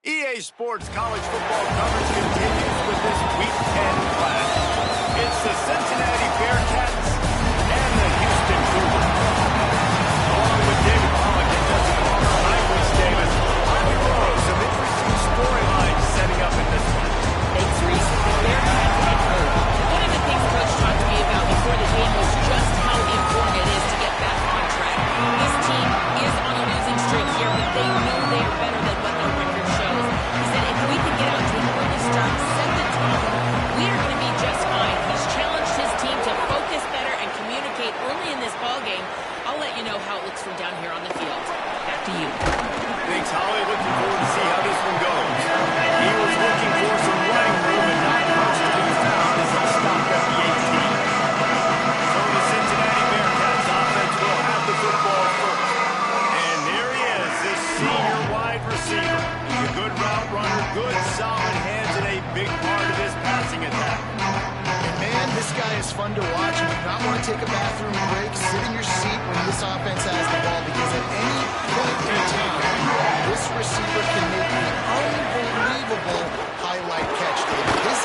EA Sports college football coverage continues with this Week 10 clash. It's the Cincinnati Bearcats and the Houston Cougars. Along with David Pollack and Jesse Palmer, I'm Reese Davis. I'm Rose. Some interesting storylines setting up in this one. Thanks, Reese. The Bearcats head coach. One of the things Coach talked to me about before the game was just how important it is to get back on track. This team is on a losing streak here, but they know they are better than what their record shows. He said if we can get out to an early start, set the tone, we are going to be just fine. He's challenged his team to focus better and communicate early in this ball game. I'll let you know how it looks from down here on the field. Back to you. Thanks, Holly. Looking forward to see how this one goes. He was looking for some running room and not much to be found as he stopped at the 18. So the Cincinnati Bearcats offense will have the football first. And there he is, this senior wide receiver. He's a good route runner, good solid hands, and a big part of this passing attack. And man, this guy is fun to watch. You do not want to take a bathroom break, sit in your seat when this offense has the ball, because at any point in time, this receiver can make an unbelievable highlight catch. This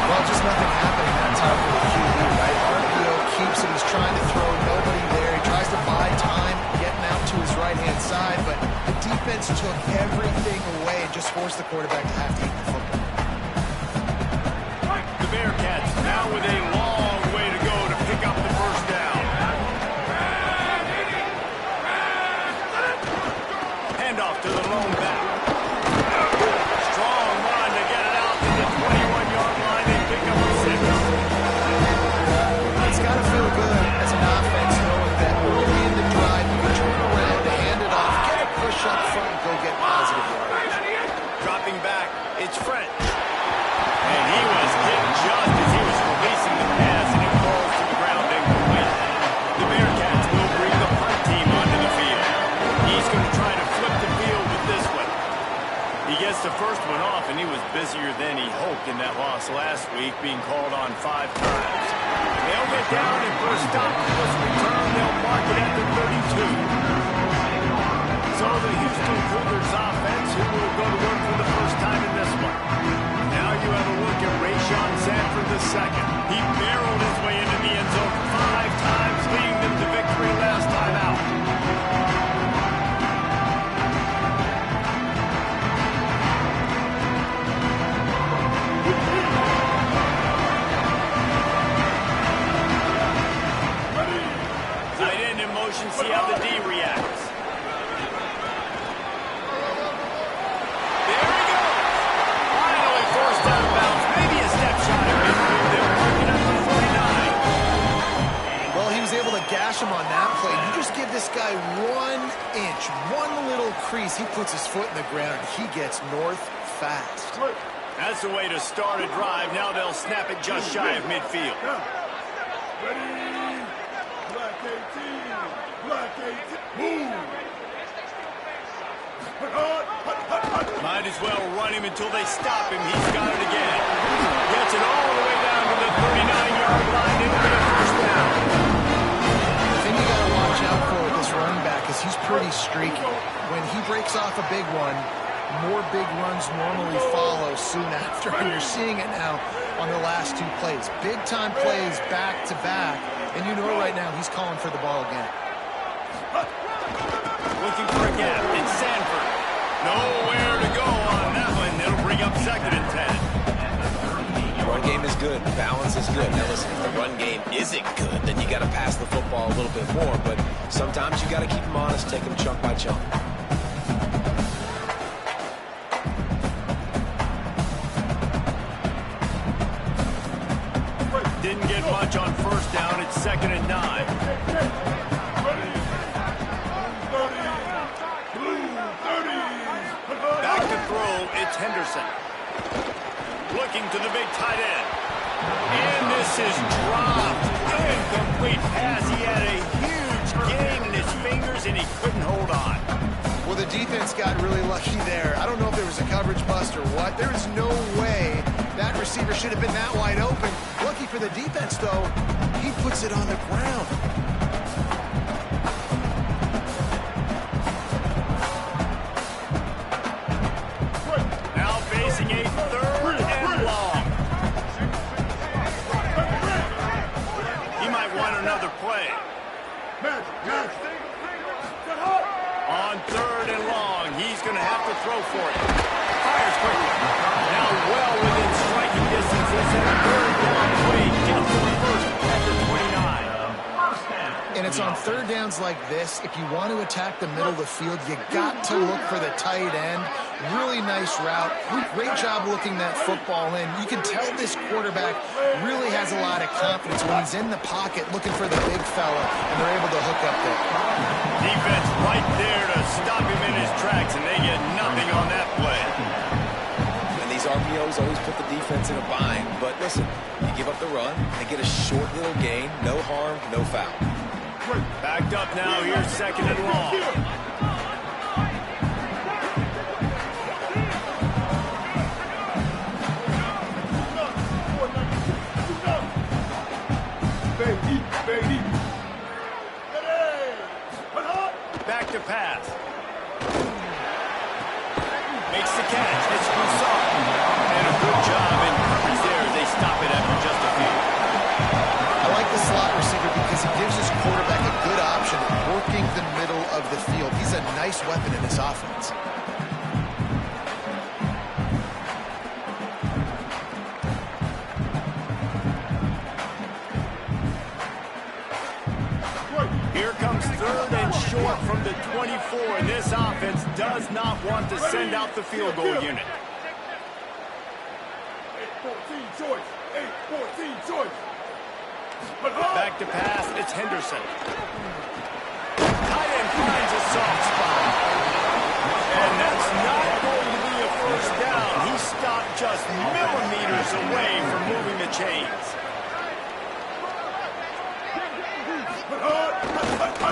well, just nothing happening that time for the QB, right? RPO keeps it. He's trying to throw, nobody there. He tries to buy time, getting out to his right-hand side, but the defense took everything away and just forced the quarterback to have to eat the football. The Bearcats now with a long way to go to pick up the first down. Handoff to the lone back. Strong run to get it out to the 21-yard line and pick up a 6. It's got to feel good as an offense knowing that early in the drive you can turn around to hand it off, get a push up front, and go get positive yards. Dropping back, it's French. And he was hit just as he was releasing the pass, and it falls to the ground incomplete. The Bearcats will bring the punt team onto the field. He's going to try to flip the field with this one. He gets the first one off, and he was busier than he hoped in that loss last week, being called on 5 times. They'll get down, and for a stop on this return, they'll mark it at the 32. So the Houston Cougars offense, who will go to work for the first time in this one. Now you have a look at Rayshon Sanford II. He barreled his way into the end zone 5 times, leading them to victory last time out. Tight end in motion, see how the D reacts. There he goes. Finally forced out of bounds. Maybe a step shot at midfield. They're working up to 49. Well, he was able to gash him on that play. You just give this guy 1 inch, one little crease. He puts his foot in the ground. He gets north fast. That's the way to start a drive. Now they'll snap it just shy of midfield. Ready? Black 18. Black 18. Move. Might as well run him until they stop him. He's got it again. Gets it all the way down to the 39-yard line. Into the first down. The thing you got to watch out for with this running back is he's pretty streaky. When he breaks off a big one, more big runs normally follow soon after, and you're seeing it now on the last 2 plays. Big-time plays back-to-back, and you know right now he's calling for the ball again. Looking for a gap. It's Sanford. Nowhere to go on that one. It'll bring up 2nd and 10. Run game is good. Balance is good. Now listen, if the run game isn't good, then you got to pass the football a little bit more. But sometimes you got to keep them honest, take them chunk by chunk. Didn't get much on first down. It's 2nd and 9. Back to throw. It's Henderson. Looking to the big tight end. And this is dropped. Incomplete pass. He had a huge gain in his fingers, and he couldn't hold on. Well, the defense got really lucky there. I don't know if there was a coverage bust or what. There is no way that receiver should have been that wide open. Lucky for the defense, though, he puts it on the ground. facing a third and long. He might want another play. On third and long, he's going to have to throw for it. Fires quickly. Now well within striking distance. It's a third down play. Gets to the first at the 29. And it's on third downs like this. If you want to attack the middle of the field, you got to look for the tight end. Really nice route. Great job looking that football in. You can tell this quarterback really has a lot of confidence when he's in the pocket looking for the big fella, and they're able to hook up there. Defense right there to stop him in his tracks, and they get nothing on that play. And these RPOs always put the defense in a bind. But listen, you give up the run, they get a short little gain, no harm, no foul. Backed up now, here's second and long. Back to pass. Makes the catch. It's Broussard. And a good job in coverage there as they stop it after just a few. I like the slot receiver because he gives his quarterback a good option at working the middle of the field. He's a nice weapon in this offense. Here comes third and short from the 24, and this offense does not want to send out the field goal unit. 8-14 choice. 8-14 choice. Back to pass, it's Henderson. Tight end finds a soft spot. And that's not going to be a first down. He stopped just millimeters away from moving the chains.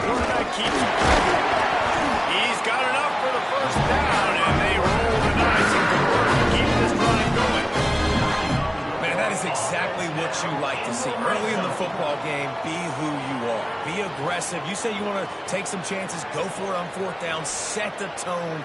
Quarterback keeps it. He's got enough for the first down, and they roll the dice and convert to keep this drive going. Man, that is exactly what you like to see. Early in the football game, be who you are. Be aggressive. You say you want to take some chances, go for it on fourth down, set the tone,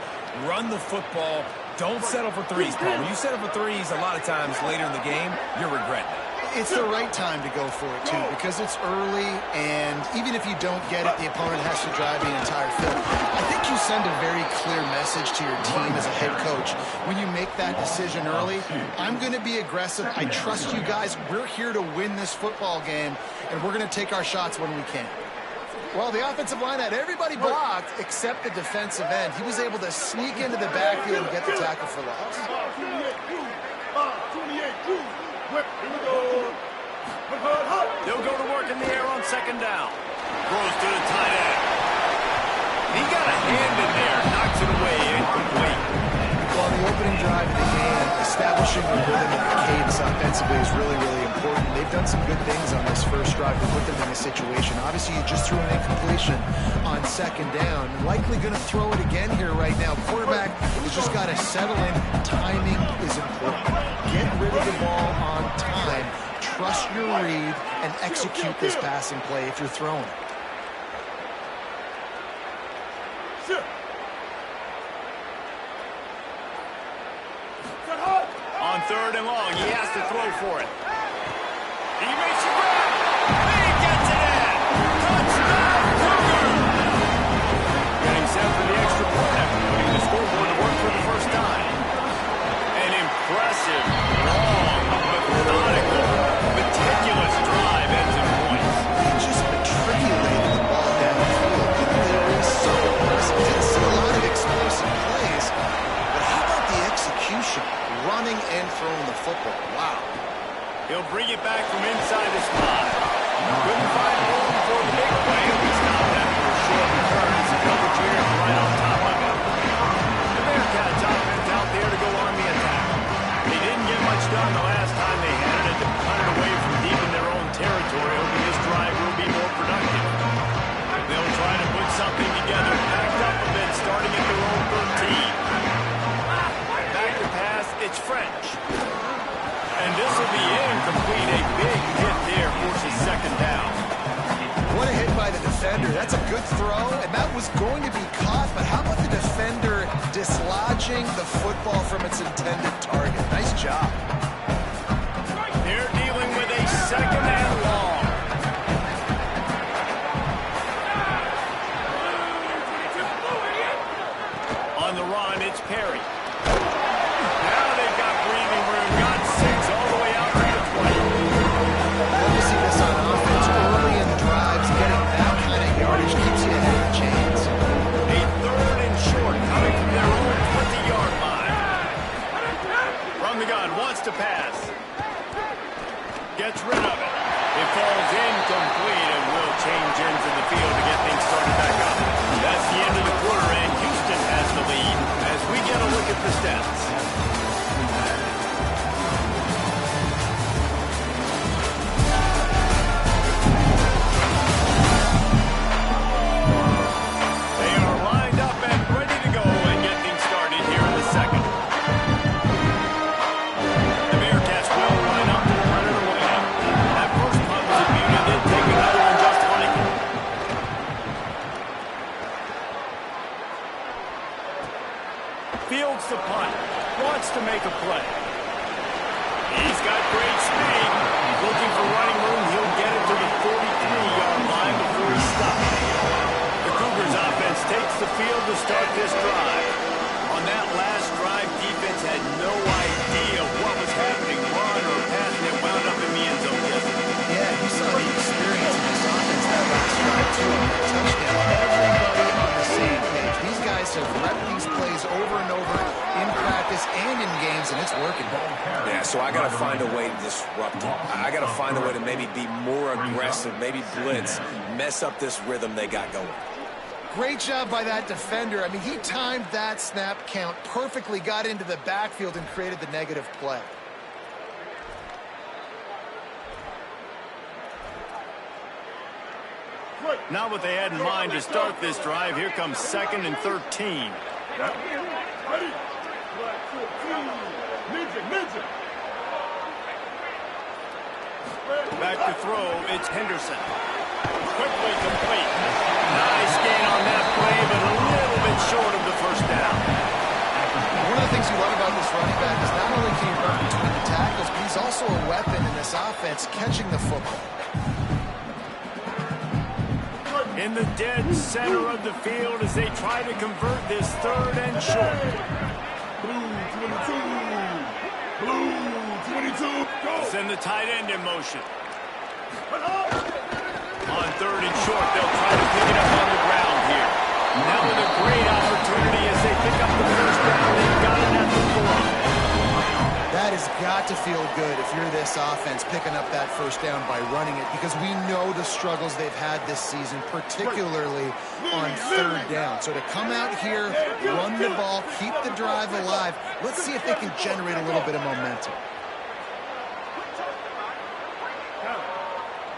run the football. Don't settle for threes, Paul. When you settle for threes, a lot of times later in the game, you're regretting it. It's the right time to go for it, too, because it's early, and even if you don't get it, the opponent has to drive the entire field. I think you send a very clear message to your team as a head coach when you make that decision early. I'm going to be aggressive. I trust you guys. We're here to win this football game, and we're going to take our shots when we can. Well, the offensive line had everybody blocked except the defensive end. He was able to sneak into the backfield and get the tackle for loss. 28. They'll go to work in the air on second down. Throws to the tight end. He got a hand in there, knocks it away, incomplete. Well, the opening drive of the game, establishing the rhythm and the cadence offensively is really, really important. They've done some good things on this first drive to put them in this situation. Obviously, you just threw an incompletion on second down. Likely going to throw it again here right now. Quarterback has just got to settle in. Timing is important. Get rid of the ball on time. Trust your read and execute this passing play if you're throwing it. On third and long, he has to throw for it. He makes a grab. And he gets it in. Touchdown, Cougar! Getting set for the extra point after putting the scoreboard to work for the first time. An impressive, long, methodical, meticulous drive ends in points. He just matriculated the ball downfield. There is so impressive. Didn't see a lot of explosive plays, but how about the execution? Running and throwing the football. Wow. He'll bring it back from inside his spot. Couldn't find room for the big play. He stopped after a short return. It's a coverage here right on top of him. The Bearcats offense out there to go on the attack. They didn't get much done the last time they had it to punt it away from deep in their own territory, hoping this drive will be more productive. They'll try to put something together, backed up a bit, starting at their own 13. Back to pass, it's French. And this will be incomplete. A big hit there forces second down. What a hit by the defender. That's a good throw, and that was going to be caught, but how about the defender dislodge detaching the football from its intended target. Nice job. They're dealing with a second and long. On the run, it's Perry. Now they've got breathing room. Got 6 all the way out to the 20. Love to see this on offense early in drives. Getting that kind of yardage keeps you ahead of the chains. A third and short coming from their own 20-yard line. From the gun, wants to pass. Gets rid of it. It falls incomplete and will change ends in the field to get things started back up. That's the end of the quarter, and Houston has the lead as we get a look at the stats. They are lined up and ready to go and get things started here in the second. The Bearcats will line up to run it away. That first punt was a beauty. Did take another one just like it. Fields the punt. Wants to make a play. He's got great speed. Looking for running room. He'll get it to the 43-yard line before he stops. The Cougars offense takes the field to start this drive. On that last drive, defense had no idea what was happening. Run or pass, and it wound up in the end zone. Yeah, you saw the experience in this offense that last drive, too, on that touchdown. Everybody on the same page. These guys have repped these plays over and over in practice and in games, and it's working. Yeah, so I got to find a way to disrupt it. I got to find a way to maybe be more aggressive, maybe blitz, mess up this rhythm they got going. Great job by that defender. I mean, he timed that snap count perfectly, got into the backfield, and created the negative play. Not what they had in mind to start this drive. Here comes 2nd and 13. Ready? Black 14. Ninja. Back to throw, it's Henderson. Quickly complete. Nice gain on that play, but a little bit short of the first down. One of the things you love about this running back is not only can he run between the tackles, but he's also a weapon in this offense, catching the football. In the dead center of the field as they try to convert this 3rd and short. Blue 22. Blue 22. Go. Send the tight end in motion. On 3rd and short, they'll try to pick it up on the ground here. Now with a great opportunity as they pick up the first down. They've got it at the 4. That has got to feel good if you're this offense picking up that first down by running it, because we know the struggles they've had this season, particularly on 3rd down. So to come out here, run the ball, keep the drive alive, let's see if they can generate a little bit of momentum.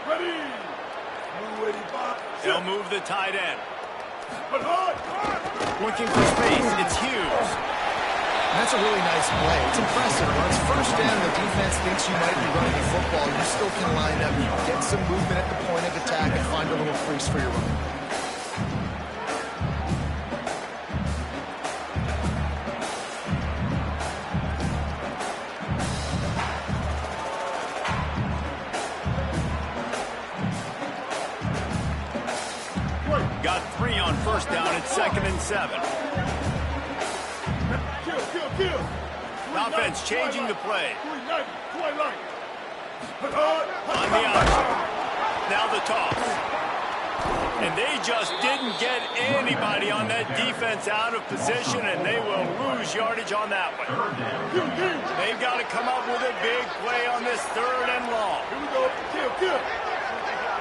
Ready? Blue 85. They'll move the tight end. But hard. Looking for space, it's Hughes. That's a really nice play. It's impressive. Once first down, the defense thinks you might be running the football, you still can line up, get some movement at the point of attack, and find a little crease for your run. Got 3 on first down at 2nd and 7. Kill. Offense changing the play. 390. On the option. Now the toss. And they just didn't get anybody on that defense out of position, and they will lose yardage on that one. They've got to come up with a big play on this 3rd and long. Here we go. Kill.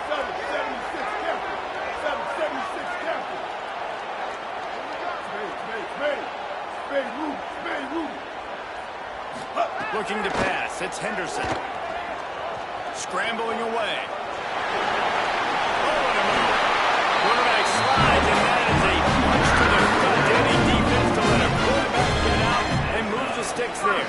776 captain. 776 captain. Spade Rudy. Looking to pass. It's Henderson. Scrambling away. Oh, what a move. Quarterback slides, and that is a punch to the gut. Any defense to let a quarterback get out and move the sticks there.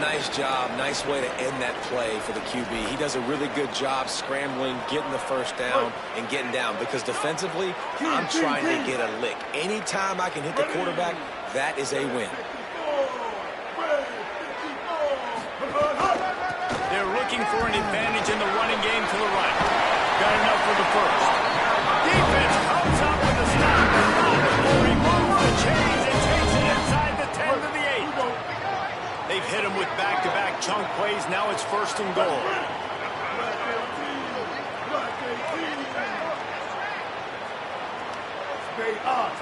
Nice job. Nice way to end that play for the QB. He does a really good job scrambling, getting the first down, and getting down. Because defensively, I'm trying to get a lick. Anytime I can hit the quarterback, that is a win. They're looking for an advantage in the running game to the right. Got enough for the first. Defense comes up with a stop. Before he moves the chains and takes it inside the 10 to the 8. They've hit him with back-to-back chunk plays. Now it's 1st and goal. Stay up.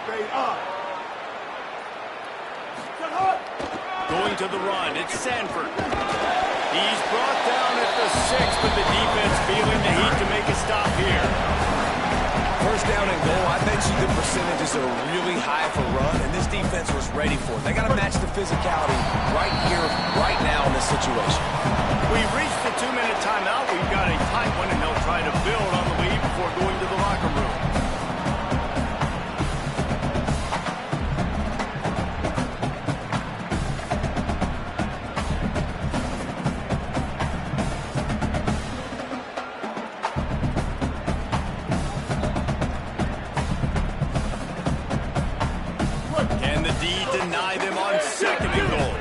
Going to the run, it's Sanford. He's brought down at the 6, but the defense feeling the heat to make a stop here. 1st down and goal, I bet you the percentages are really high for run, and this defense was ready for it. They got to match the physicality right here, right now in this situation. We've reached the 2-minute timeout. We've got a tight one, and they'll try to build on the lead before going to the locker room. Can the D deny them on 2nd and goal?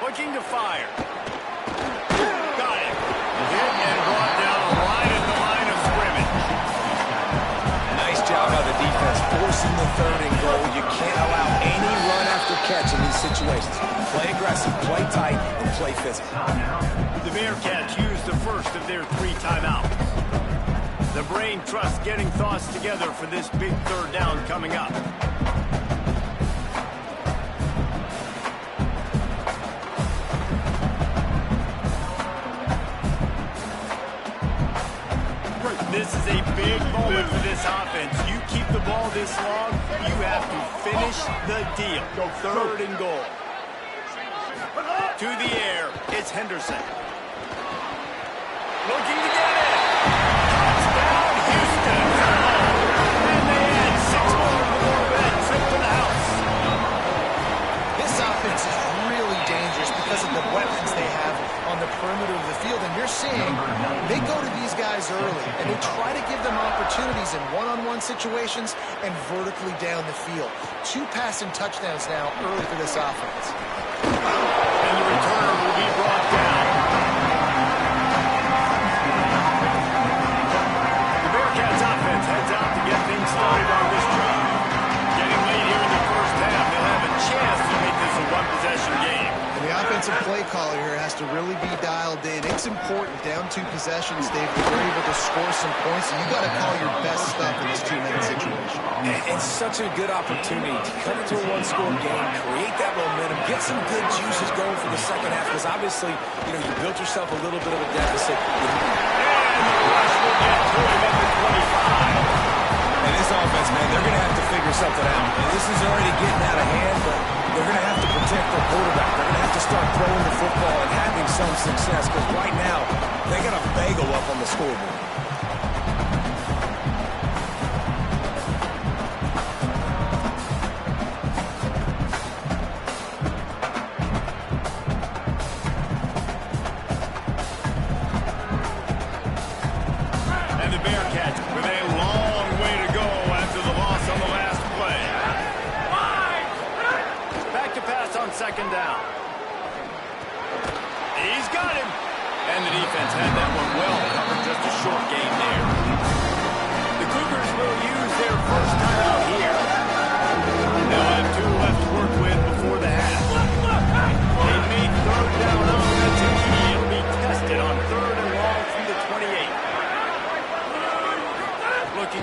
Looking to fire. Got it. Hit and brought down right at the line of scrimmage. Nice job by the defense forcing the 3rd and goal. You can't allow any run after catch in these situations. Play aggressive, play tight, and play physical. The Bearcats use the first of their 3 timeouts. The brain trust getting thoughts together for this big 3rd down coming up. This is a big moment for this offense. You keep the ball this long, you have to finish the deal. 3rd and goal. To the air, it's Henderson. Looking to get it. Touchdown, Houston. And they add 6 more to the board with that trip to the house. This offense is really dangerous because of the weapons they have on the perimeter of the field. And you're seeing they go to these guys early, and they try to give them opportunities in one-on-one situations and vertically down the field. 2 passing touchdowns now early for this offense. And the returner will be brought down. The Bearcats offense heads out to get things started on this drive. Getting late here in the 1st half, they'll have a chance to make this a 1-possession game. And the offensive play caller here has to really be dialed in. It's important down 2 possessions, Dave, that they're able to score some points. And you got to call your best stuff in this 2-minute situation. It's such a good opportunity to come into a 1-score game, create that momentum, get some good juices going for the 2nd half, because obviously, you built yourself a little bit of a deficit. And the rush will get to him at the 25. And this offense, man, they're going to have to figure something out. And this is already getting out of hand, but they're going to have to protect their quarterback. They're going to have to start throwing the football and having some success, because right now, they got a bagel up on the scoreboard.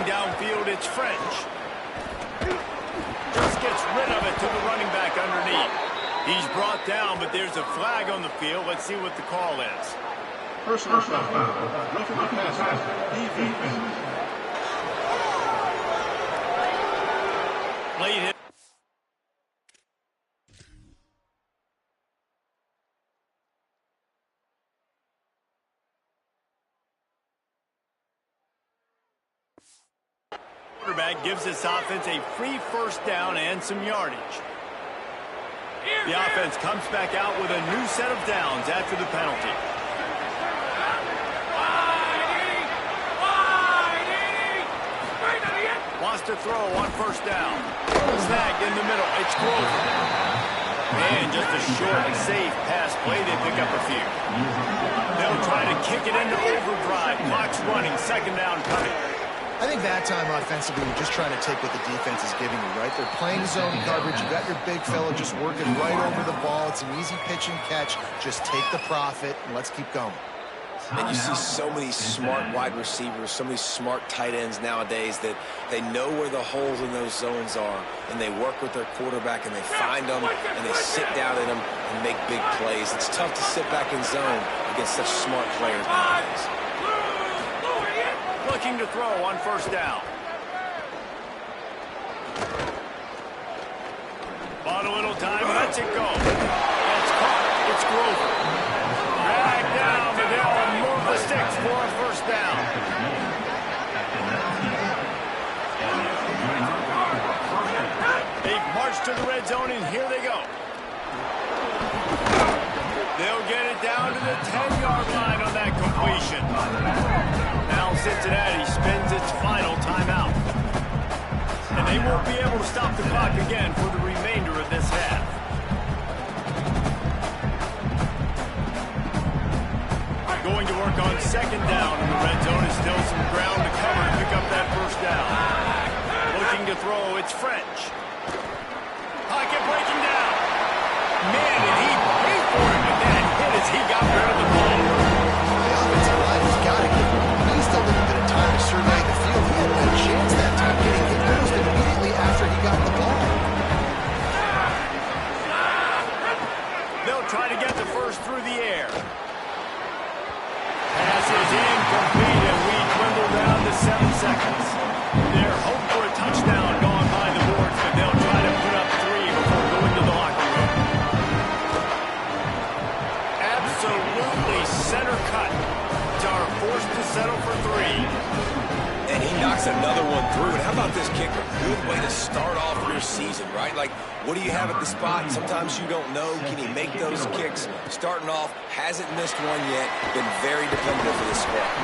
Downfield, it's French. Just gets rid of it to the running back underneath. He's brought down, but there's a flag on the field. Let's see what the call is. Personal foul. Roughing the passer. Late hit. Quarterback gives this offense a free 1st down and some yardage. The offense comes back out with a new set of downs after the penalty. wants to throw on first down. Snagged in the middle. It's Grover. And just a short and safe pass play. They pick up a few. They'll try to kick it into overdrive. Clock's running. Second down coming. I think that time offensively, you're just trying to take what the defense is giving you, right? They're playing zone coverage. You got your big fella just working right over the ball. It's an easy pitch and catch. Just take the profit and let's keep going. And you see so many smart wide receivers, so many smart tight ends nowadays that they know where the holes in those zones are, and they work with their quarterback, and they find them, and they sit down in them and make big plays. It's tough to sit back in zone against such smart players nowadays. Looking to throw on first down. Bought a little time, lets it go. It's caught. It's Grover. Dragged down, but they'll move the sticks for a first down. They've marched to the red zone, and here they go. They'll get it down to the 10-yard line on that completion. Now Cincinnati spends its final timeout. And they won't be able to stop the clock again for the remainder of this half. Going to work on second down in the red zone. Is still some ground to cover to pick up that first down. Looking to throw, it's French. Pocket breaking down. Man, did he pay for it with that hit as he got rid of the ball. The offensive line has got to give him at least a little bit of time to survey the field. He had no chance that time getting hit almost immediately after he got the ball. They'll try to get the first through the air. Pass is incomplete, and we dwindle down to 7 seconds. Their hope for a touchdown gone by the boards, but they'll try to put up 3 before going to the locker room. Absolutely center cut. Tar forced to settle for 3. And he knocks another one through. And how about this kicker? Good way to start off your season, right? Like, what do you have at the spot? Sometimes you don't know. Can he make those kicks? Starting off, hasn't missed one yet. Been very dependable for this squad.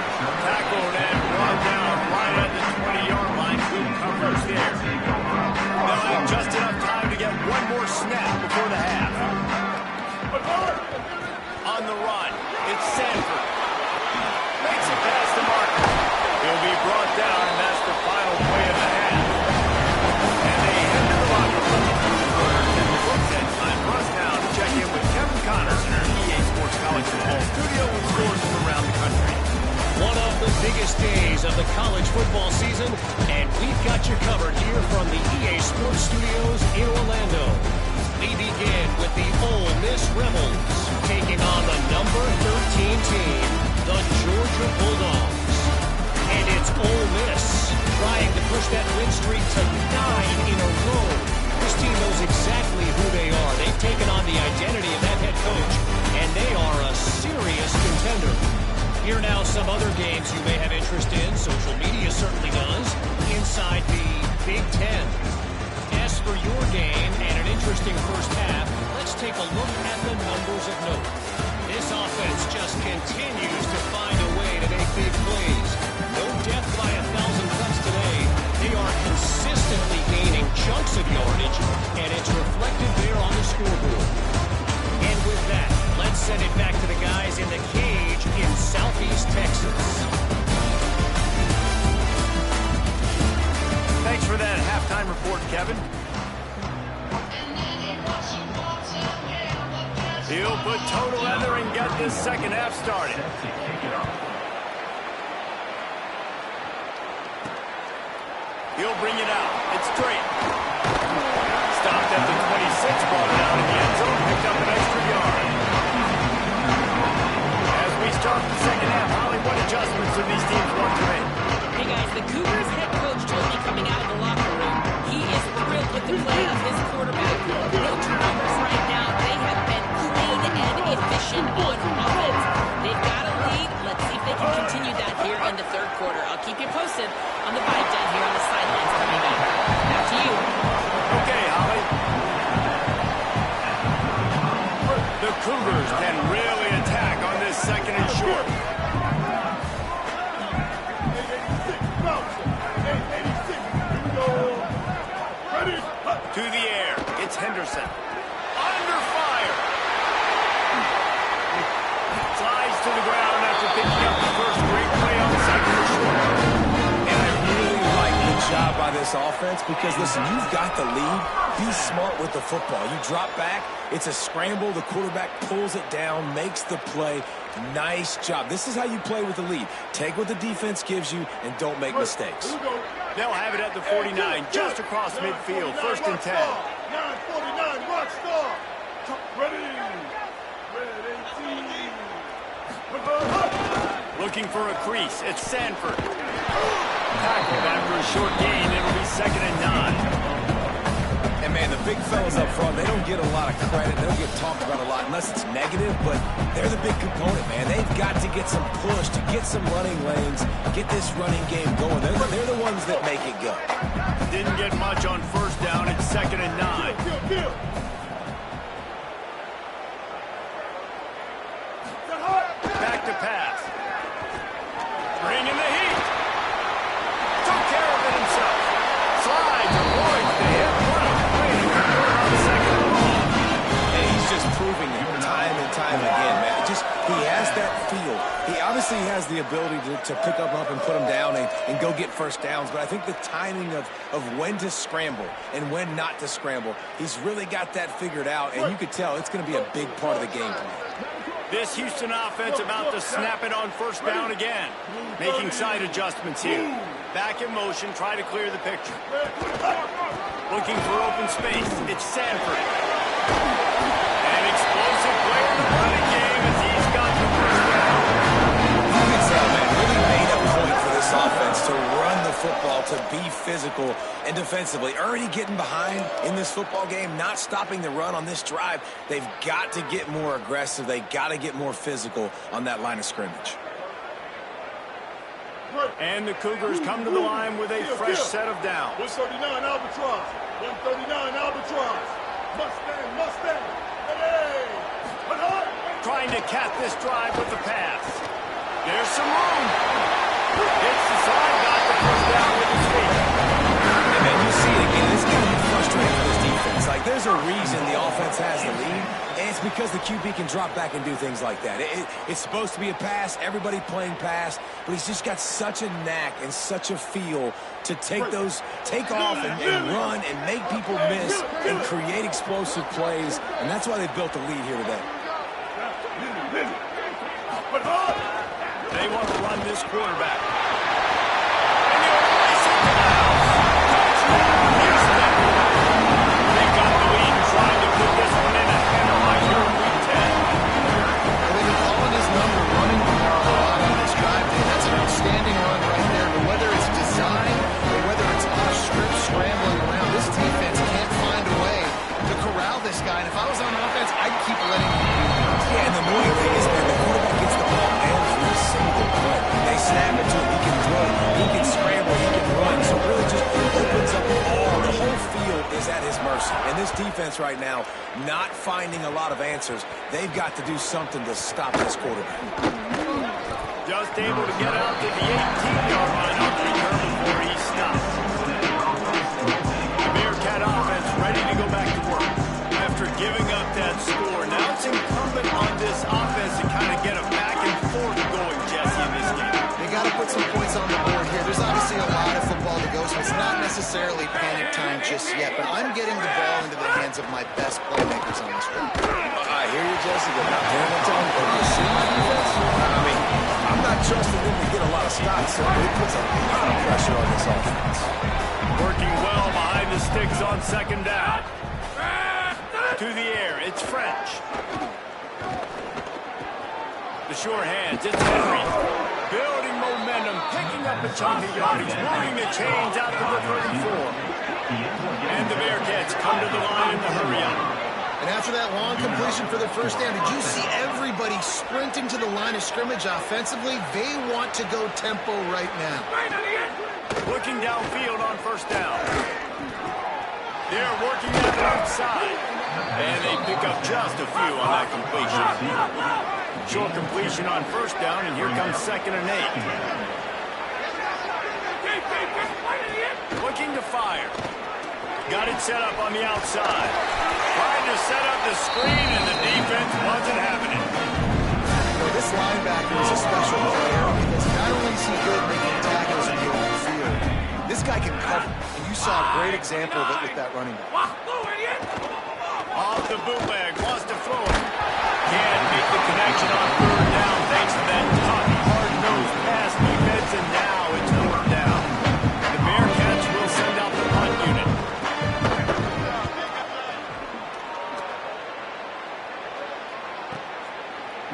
Tackled and brought down right at the 20-yard line. Good coverage there. They'll have just enough time to get one more snap before the half. On the run, it's Sanford. Makes it past the marker. He'll be brought down, and that's the final play of the half. And they head to the locker room. It's time for us now to check in with Kevin Connors in our EA Sports College Football Studio with scores from around the country. One of the biggest days of the college football season, and we've got you covered here from the EA Sports Studios in Orlando. We begin with the Ole Miss Rebels taking on the number 13 team, the Georgia Bulldogs. And it's Ole Miss trying to push that win streak to 9 in a row. This team knows exactly who they are. They've taken on the identity of that head coach, and they are a serious contender. Here now some other games you may have interest in. Social media certainly does. Inside the Big Ten. As for your game and an interesting first half, let's take a look at the numbers of note. This offense just continues to find a way to make big plays. No death by 1,000 cuts today. They are consistently gaining chunks of yardage, and it's reflected there on the scoreboard. And with that, let's send it back to the guys in the cage in Southeast Texas. Thanks for that halftime report, Kevin. He'll put toe to leather and get this second half started. He'll bring it out. It's Drake. Stopped at the 26, brought it out in the end zone, picked up an extra yard. As we start the second half, Holly, what adjustments do these teams want to make? Hey guys, the Cougars head coach told me coming out of the locker room, he is thrilled with the play of his quarterback. No turnovers right now. They have been clean and efficient on offense. They've got a lead. Let's see if they can continue that here in the third quarter. I'll keep you posted on the breakdown here on the sidelines coming up. Back to you. Okay, Holly. The Cougars can really attack on this second and short. Jefferson. Under fire. Slides to the ground after picking up the first great play on second and short. And I really like the job by this offense because, listen, you've got the lead. Be smart with the football. You drop back, it's a scramble. The quarterback pulls it down, makes the play. Nice job. This is how you play with the lead. Take what the defense gives you and don't make mistakes. They'll have it at the 49, just across midfield, 1st and 10. 949, rock star. Ready. Red 18. Looking for a crease. It's Sanford. Tackled after a short gain. It'll be 2nd and 9. And, man, the big fellas up front, they don't get a lot of credit. They don't get talked about a lot unless it's negative, but they're the big component, man. They've got to get some push, to get some running lanes, get this running game going. They're the ones that make it go. Didn't get much on 1st down. It's 2nd and 9. Back to pass. Bringing the heat. Took care of it himself. Slides, avoids the hit. He's just proving it time and time again, man. He has that feel. He obviously has the ability to pick up and put him down and go get 1st downs, but I think the timing of when to scramble and when not to scramble, he's really got that figured out, and you could tell it's going to be a big part of the game plan. This Houston offense about to snap it on 1st down again. Making side adjustments here. Back in motion, try to clear the picture. Looking for open space. It's Sanford. An explosive play in the running game as he's got the 1st down. You can tell, man, really made a point for this offense to run the football, to be physical and defensively. Already getting behind in this football game, not stopping the run on this drive. They've got to get more aggressive. They got to get more physical on that line of scrimmage. And the Cougars come to the line with a fresh set of downs. 139 Albatross. 139 Albatross. Mustang. Hey! Trying to cap this drive with the pass. There's some room. Hits the side, got the 1st down with his feet. And then you see it again. It's going to be frustrating for this defense. Like, there's a reason the offense has the lead, and it's because the QB can drop back and do things like that. It's supposed to be a pass, everybody playing pass, but he's just got such a knack and such a feel to take off and run and make people miss and create explosive plays, and that's why they built the lead here today. They want to run this quarterback. And they'll race it down. Houston. They got the lead and trying to put this one in ahead right here in week 10. Well, they've been calling his number running the ball a lot on this drive. That's an outstanding run right there. But whether it's design or whether it's off script scrambling around, this defense can't find a way to corral this guy. And if I was on offense, I'd keep letting him do that. Yeah, and the annoying thing is, man, the quarterback gets the ball every single play. They snap it to him. He can throw. He can scramble. He can run. So it really just opens up the whole field is at his mercy. And this defense right now, not finding a lot of answers. They've got to do something to stop this quarterback. Just able to get out to the 18-yard line on the return before he stops. The Bearcat offense ready to go back to work. After giving up that score, now it's incumbent on this offense to kind of get a back and forth going, Jesse, in this game. They got to put some points on the board here. There's obviously a lot of football to go, so it's not necessarily panic time just yet, but I'm getting the ball into the hands of my best playmakers on this drive. I hear you, Jesse, but not paying attention. But you see my defense? I mean, I'm not trusting them to get a lot of stops, so it puts a lot of pressure on this offense. Working well behind the sticks on 2nd down. To the air, it's French. The sure hands, it's Henry. Building momentum, picking up a chunk of yardage, moving the chains out to the 34. And the Bearcats come to the line in the hurry-up. And after that long completion for the 1st down, did you see everybody sprinting to the line of scrimmage offensively? They want to go tempo right now. Looking downfield on 1st down. They're working on the outside. And they pick up just a few on that completion. Short completion on 1st down, and here comes 2nd and 8. Looking to fire. Got it set up on the outside. Trying to set up the screen, and the defense wasn't having it. You know, this linebacker is a special player because not only is he good making tackles in the open field, this guy can cover. And you saw a great example of it with that running back. Off the bootleg, wants to throw it. Can't make the connection on third down thanks to that tough, hard-nosed pass defense, and now it's fourth down. The Bearcats will send out the punt unit.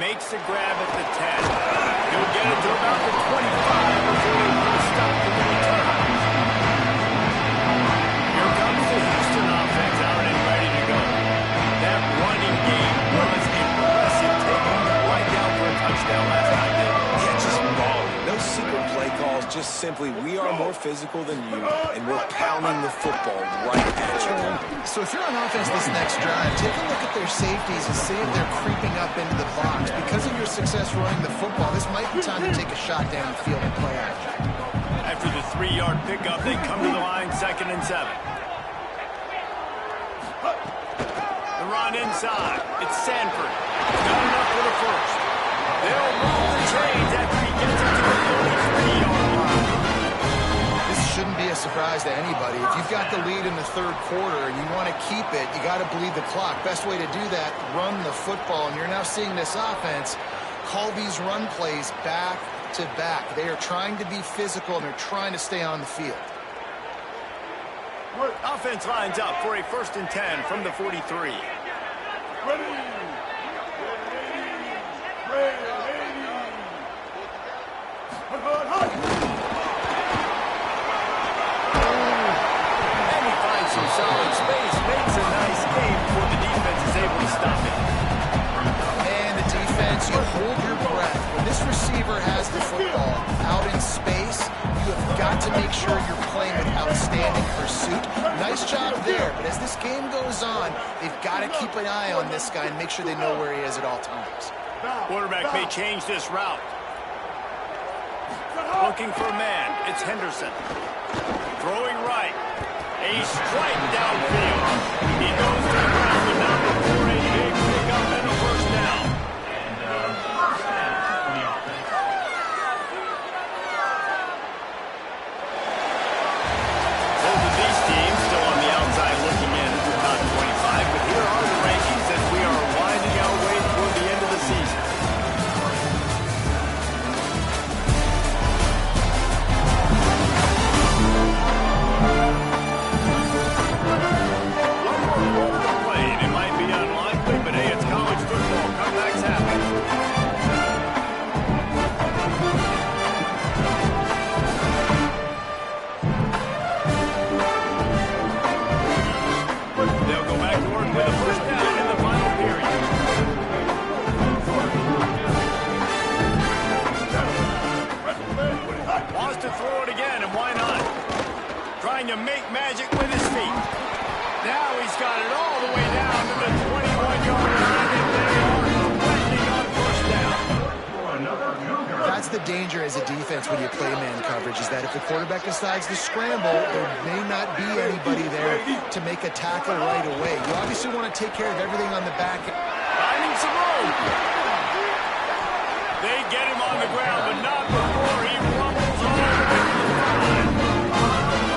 Makes the grab at the 10. He'll get it to about the 25 before they put a stop to the return. Here comes the Houston offense out and ready to go. That running game was impressive, taking the right down for a touchdown last night. Yeah, just balling. No secret play calls, just simply we are more physical than you, and we're pounding the football right at you. So if you're on offense this next drive, take a look at their safeties and see if they're creeping up into the box. Because of your success running the football, this might be time to take a shot down the field and play action. After the 3-yard pickup, they come to the line, 2nd and 7. The run inside. It's Sanford. Got enough for the first. They'll roll the chains after he gets it to the 33-yard line. This shouldn't be a surprise to anybody. If you've got the lead in the third quarter and you want to keep it, you got to bleed the clock. Best way to do that, run the football. And you're now seeing this offense call these run plays back to back. They are trying to be physical and they're trying to stay on the field. Offense lines up for a 1st and 10 from the 43. Ready. Ready. And he finds some solid space, makes a nice game before the defense is able to stop it. And the defense, you hold your breath. When this receiver has the football out in space, you have got to make sure you're playing with outstanding pursuit. Nice job there, but as this game goes on, they've got to keep an eye on this guy and make sure they know where he is at all times. Quarterback may change this route. Looking for a man. It's Henderson. Throwing right. A strike downfield. He goes to the ground, but now before a big pickup and a 1st down. Both of these teams still on the outside looking in at the top 25, but here are the rankings as we are winding our way toward the end of the season. It might be unlikely, but hey, it's college football. Comebacks happen. They'll go back to work with a 1st down in the final period. Wants to throw it again, and why not? Trying to make magic with his feet. Now he's got it all the way down to the 21-yard line, and they are threatening on 1st down. That's the danger as a defense when you play man coverage, is that if the quarterback decides to scramble, there may not be anybody there to make a tackle right away. You obviously want to take care of everything on the back. Finding some room. They get him on the ground, but not before he rumbles all the way to the line.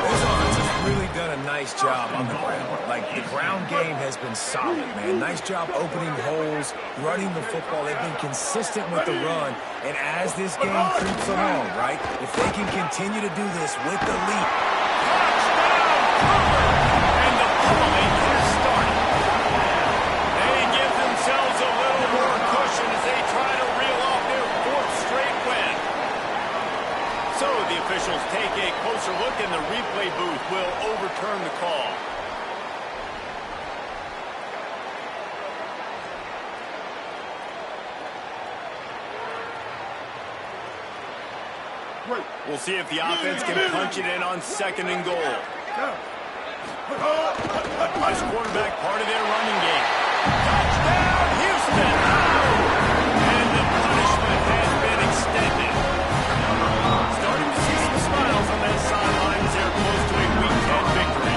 This offense has really done a nice job on the ground. Like, the ground game has been solid, man. Nice job opening holes, running the football. They've been consistent with the run. And as this game creeps along, right, if they can continue to do this with the lead. And the pummeling has started. They give themselves a little more cushion as they try to reel off their 4th straight win. So the officials take a closer look, and the replay booth will overturn the call. We'll see if the offense can punch it in on 2nd and goal. This quarterback, part of their running game. Touchdown, Houston! And the punishment has been extended. Starting to see some smiles on that sideline as they're close to a Week 10 victory.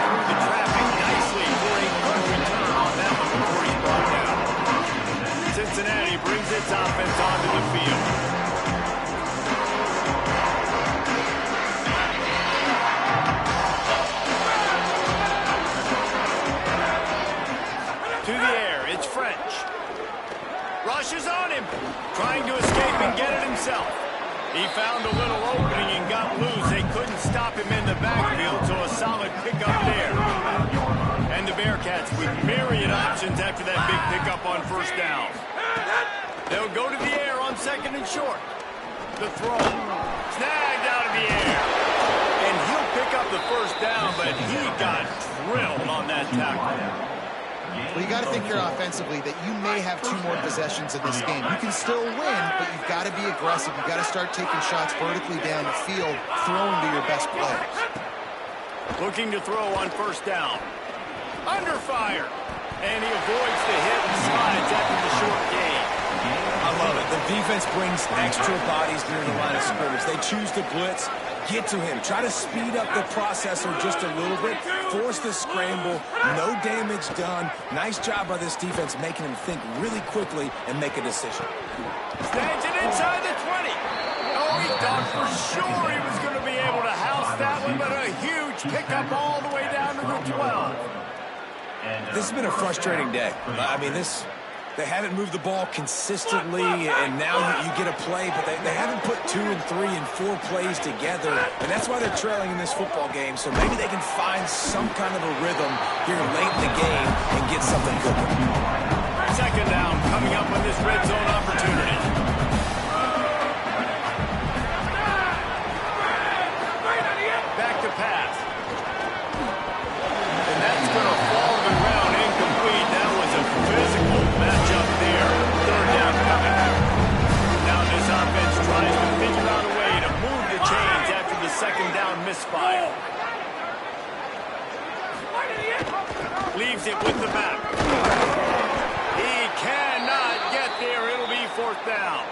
through the traffic nicely for a good return on that one before he's brought down. Cincinnati brings its offense onto the field. To the air, it's French. Rushes on him, trying to escape and get it himself. He found a little opening and got loose. They couldn't stop him in the backfield, so a solid pickup there. And the Bearcats with myriad options after that big pickup on first down. They'll go to the air on second and short. The throw, snagged out of the air. And he'll pick up the first down, but he got drilled on that tackle. Well, you got to think here offensively that you may have 2 more possessions in this game. You can still win, but you've got to be aggressive. You've got to start taking shots vertically down the field, throwing to your best players. Looking to throw on first down. Under fire. And he avoids the hit and slides after the short gain. I love it. The defense brings extra bodies near the line of scrimmage. They choose to blitz. Get to him. Try to speed up the processor just a little bit. Force the scramble. No damage done. Nice job by this defense making him think really quickly and make a decision. Snags it inside the 20. Oh, he thought for sure he was going to be able to house that one, but a huge pickup all the way down to the 12. This has been a frustrating day. I mean, they haven't moved the ball consistently, and now you get a play, but they haven't put 2 and 3 and 4 plays together, and that's why they're trailing in this football game. So maybe they can find some kind of a rhythm here late in the game and get something cooking. Second down coming up on this red zone opportunity. Back to pass. And that's going to fall to the ground incomplete. That was a physical matchup there. Third down coming. Now this offense tries to figure out a way to move the chains after the second down misfire. Leaves it with the back. He cannot get there. It'll be fourth down.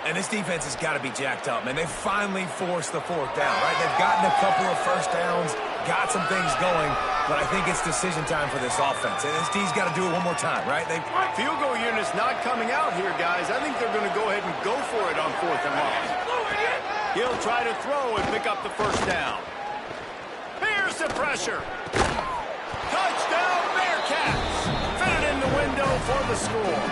And this defense has got to be jacked up, man. They finally forced the fourth down, right? They've gotten a couple of first downs, got some things going, but I think it's decision time for this offense. And this D's got to do it one more time, right? Field goal unit's not coming out here, guys. I think they're going to go ahead and go for it on fourth and long. He'll try to throw and pick up the first down. Here's the pressure. Touchdown, Bearcats. Fit it in the window for the score.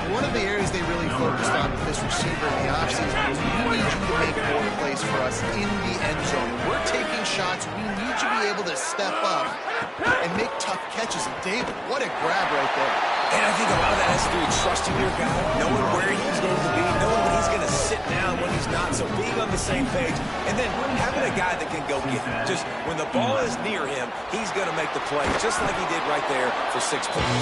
One of the areas they really focused on with this receiver in the offseason was we need you to make more plays for us in the end zone. We're taking shots. We need you to be able to step up and make tough catches. And David, what a grab right there. And I think a lot of that has to do with trusting your guy, knowing where he's going to be, knowing when he's going to sit down, when he's not, so being on the same page, and then having a guy that can go get him. Just when the ball is near him, he's going to make the play, just like he did right there for 6 points.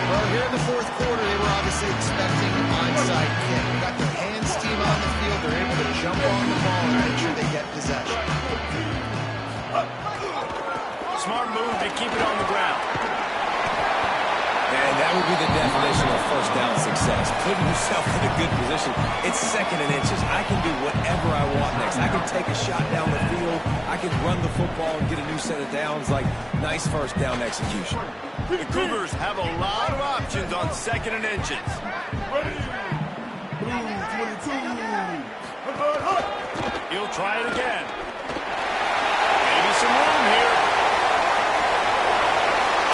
Well, here in the fourth quarter, they were obviously expecting an onside kick. They got their hands team on the field. They're able to jump on the ball and make sure they get possession. Smart move to keep it on the ground. And that would be the definition of first down success. Putting yourself in a good position. It's second and inches. I can do whatever I want next. I can take a shot down the field. I can run the football and get a new set of downs. Like, nice first down execution. The Cougars have a lot of options on second and inches. He'll try it again. Maybe some room here.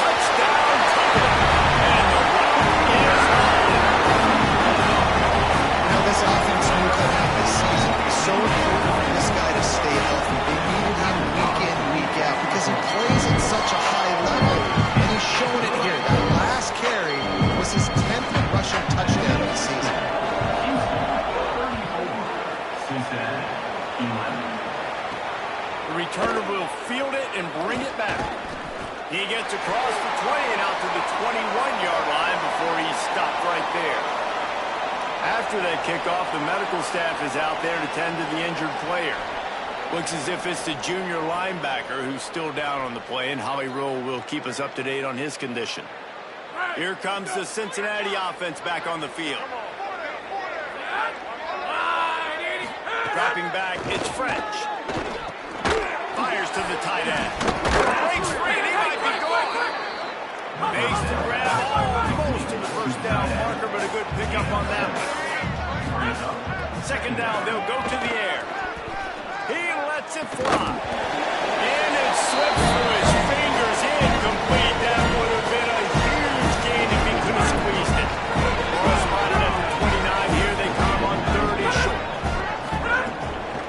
Touchdown, and the run is on. You know, this offense knew coming out this season, it's so important for this guy to stay healthy. They needed him week in, week out, because he plays at such a high level, and he's showing it here. That last carry was his 10th rushing touchdown of the season. The returner will field it and bring it back. He gets across the 20 and out to the 21-yard line before he's stopped right there. After that kickoff, the medical staff is out there to tend to the injured player. Looks as if it's the junior linebacker who's still down on the play, and Holly Rowe will keep us up to date on his condition. Here comes the Cincinnati offense back on the field. Dropping back, it's French. Fires to the the tight end. Breaks free, and he might be gone. Makes the grab almost to the first down marker, but a good pickup on that one. Second down, they'll go to the air. He lets it fly. And it slips through his fingers. Incomplete. That would have been a huge gain if he could have squeezed it. Ball spotted at the 29 here. They come on 30 short.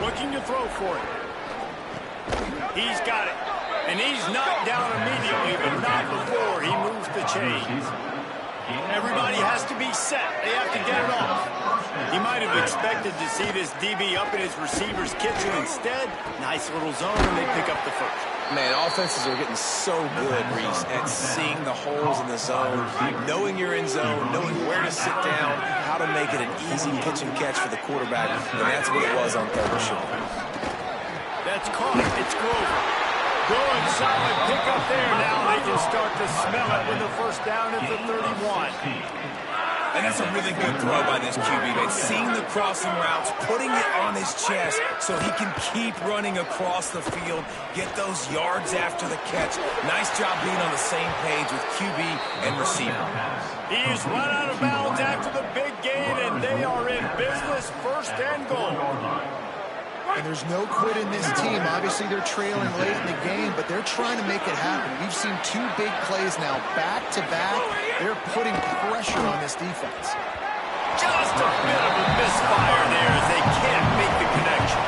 Looking to throw for it. He's got it. And he's knocked down immediately, but not before he moves the chains. Everybody has to be set. They have to get it off. He might have expected to see this DB up in his receiver's kitchen. Instead, nice little zone, and they pick up the first. Man, offenses are getting so good, Reese, at seeing the holes in the zone, knowing you're in zone, knowing where to sit down, how to make it an easy pitch and catch for the quarterback, and that's what it was on third and short. That's caught. It's Grover. Good, solid pick up there. Now they can start to smell it with the first down at the 31. And that's a really good throw by this QB, man. Seeing the crossing routes, putting it on his chest so he can keep running across the field, get those yards after the catch. Nice job being on the same page with QB and receiver. He's run out of bounds after the big gain, and they are in business, first and goal. And there's no quit in this team. Obviously, they're trailing late in the game, but they're trying to make it happen. We've seen two big plays now, back-to-back. They're putting pressure on this defense. Just a bit of a misfire there as they can't make the connection.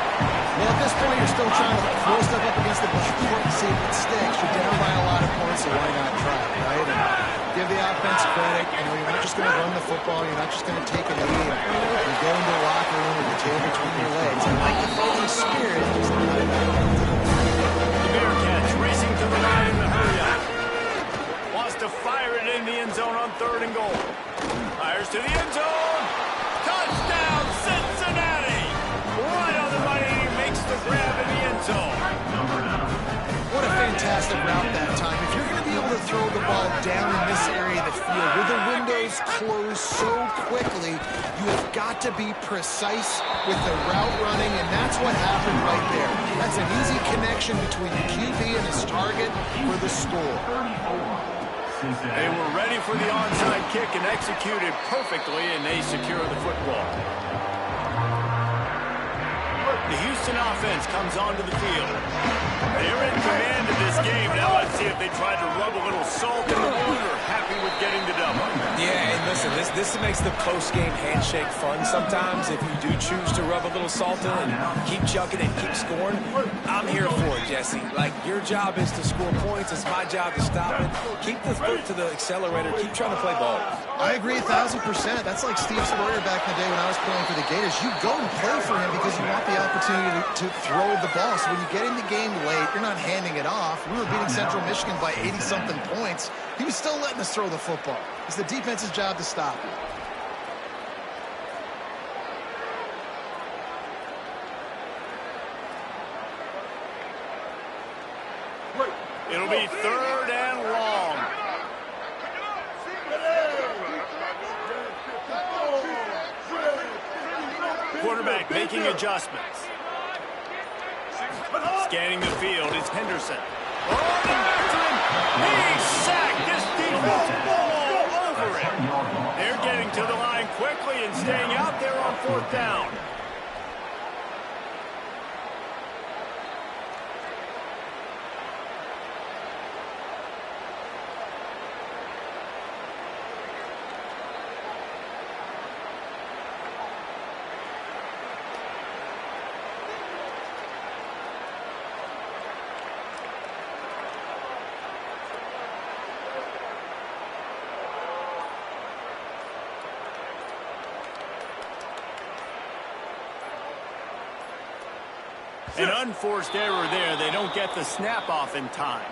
Well, at this point, you're still trying to throw stuff up against the board and see if it sticks. You're down by a lot of points, so why not try, right? And give the offense credit. You know, you're not just going to run the football. You're not just going to take a knee. You go into the locker room with the tail between your legs. I like the fighting spirit. The Bearcats racing to the line in the hurry-up. Wants to fire it in the end zone on third and goal. Fires to the end zone. Touchdown, Cincinnati! Right on the money. He makes the grab in the end zone. What a fantastic route that time. If you're going to be able to throw the ball down in this area of the field where the windows close so quickly, you have got to be precise with the route running, and that's what happened right there. That's an easy connection between the QB and his target for the score. They were ready for the onside kick and executed perfectly, and they secure the football. The Houston offense comes onto the field. They're in command of this game. Now let's see if they try to rub a little salt in the wound or happy with getting the double. Yeah, and listen, this makes the post-game handshake fun sometimes. If you do choose to rub a little salt in and keep chucking and keep scoring, I'm here for it, Jesse. Like, your job is to score points. It's my job to stop it. Keep the foot to the accelerator. Keep trying to play ball. I agree 1,000%. That's like Steve Spurrier back in the day when I was playing for the Gators. You go and play for him because you want the opportunity to throw the ball. So when you get in the game late, you're not handing it off. We were beating Central Michigan by 80-something points. He was still letting us throw the football. It's the defense's job to stop it. It'll be third and long. Quarterback making adjustments. Scanning the field, it's Henderson. Oh, they're after him. He's sacked. This defense all over him. They're getting to the line quickly and staying out there on fourth down. An unforced error there. They don't get the snap off in time.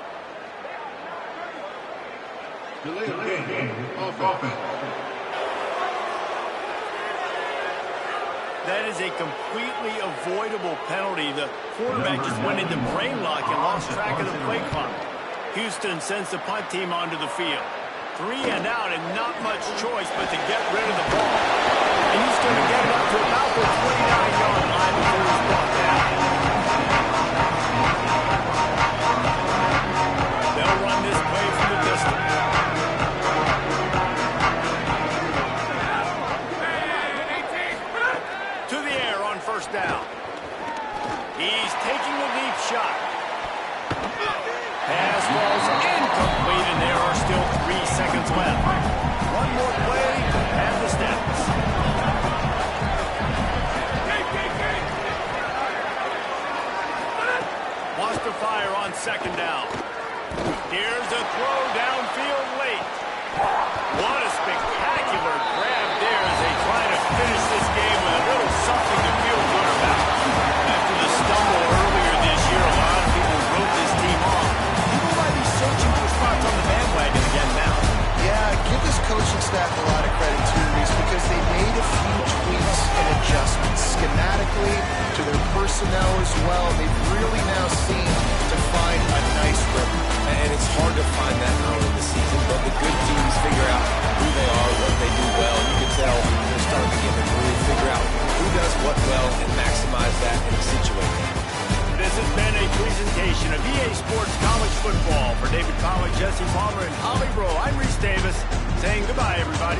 Delay of game off offense. That is a completely avoidable penalty. The quarterback just went into brain lock and lost track of the play clock. Houston sends the punt team onto the field. 3 and out and not much choice but to get rid of the ball. And he's going to get it up to about the 29-yard line before he's brought down. complete, and there are still 3 seconds left. One more play and the steps. Wants to fire on second down. Here's a throw downfield late. What a spectacular grab there as they try to finish this game with a little something to feel good about. After the stumble earlier this year, a lot of people wrote this team off. People might be searching for spots on the bandwagon again now. Yeah, give this coaching staff a lot of credit too, Reese, because they made a few tweaks and adjustments schematically to their personnel as well. They've really now seemed to find a nice rhythm. And it's hard to find that early in the season, but the good teams figure out who they are, what they do well. You can tell they're starting to get in the groove, figure out who does what well, and maximize that and accentuate that. This has been a presentation of EA Sports College Football. For David Pollack, Jesse Palmer, and Holly Rowe, I'm Reese Davis saying goodbye, everybody.